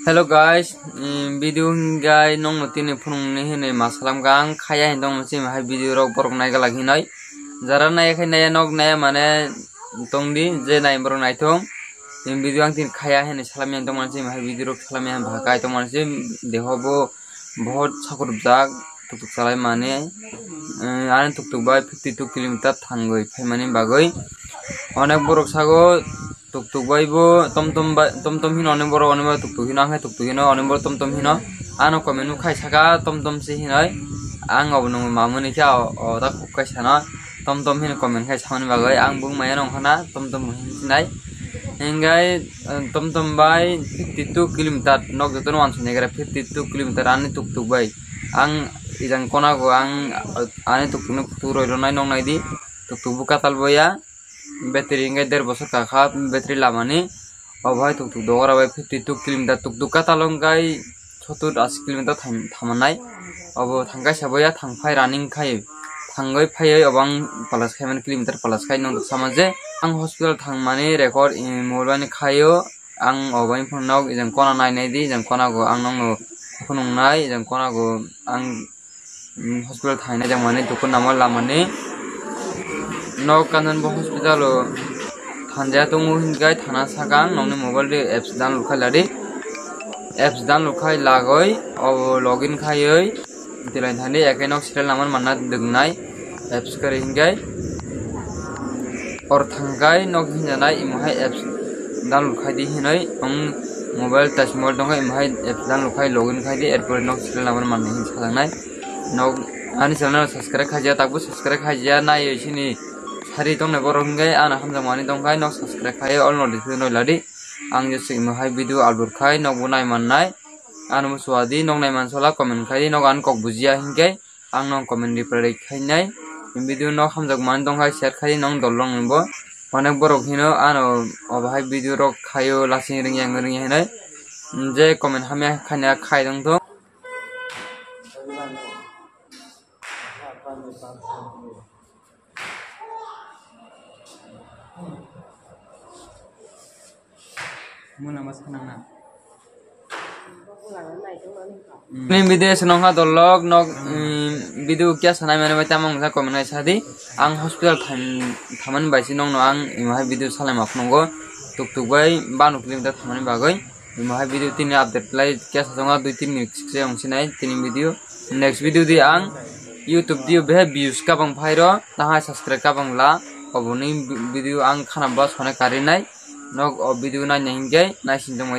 Hello guys, video hingai nong mutini phunung ni hine masalam gang khaya hindong musi mahai video rok borok nai galak hinai jara nai khai nai nok nai mane tongdi je nai borok nai thong video ang tin khaya hine salam yang tong mansi mahai video rok salam yang bhakai tong mansi dehobo bahut sakur jak tuk salai mane an tuk bai 52 km thangoi phai mane bagoi onek borok sago tuk bai bo tom hino onek borok onek tuk hino ang tuk hino onek borok tom hino ano komenu khai saka tom si hinai ang obno mamuni kya oda khukkai sana tom hino komen khai samani bagoi ang bung maya nong khana tom hinai engai tom bai 52 km nok joton wan sune gara 52 km ani tuk bai ang ijang kona go ang ani tuk nu puturo ronai nong nai di tuk buka tal boya battery engai 1.5 bosor kakha battery lamani obhai tuk dogora bai 52 km tuk katalong gai 70-80 km thamanai obo thangkai saboya thangphai running khai thangoi phai obang plus 7 km plus khai nong samaje ang hospital thangmani record mobile khayo ang obai phonok ijang kona nai di jang kona go ang nong phunung nai jang kona go ang hospital thaina jang mane tukun namal lamani no kanan bo hospital o thanja tongu hingai thana sakang nongni mobile de apps download khailari apps download khai lagoi o login khaioi dilain thani ekai nok serial naman manna dungnai apps kare hingai or thangai nok hinjanai imhai apps download khai di hinai ong mobile touch mobile dongai imhai apps download khai login khai di erpor nok serial naman manna hin salangnai nok ani channel subscribe khajia takbu subscribe khajia nai sini hari tong na borok hingai ana hamjang mani tongkai nok subscribe khai all notification ladi ang jesi imhai video upload khai nok bunai mannai anu swadi nok nai mansola comment khai nok an kok bujia hingai ang nong comment reply khai nai video nok hamjak mani tongkai share khai nong dolong nimbo onek borok hino ano obhai video rok khayo lasing ring yang hinai je comment hamya khania khai dong to muna mas kanana ni video senong ha dolog nok video kya sanai mane bai tamang sa comment ai sadi ang hospital thaman bai sinong no ang imhai video salai mapnongo tuk bai 52 km thamani bagoi imhai video tini update lai kya sajonga 2-3 minute se ongsinai tini video next video di ang youtube dio be views ka bang phairo taha subscribe ka bang la oboni video ang khana bas hone karinai nok video na nengge na sinjong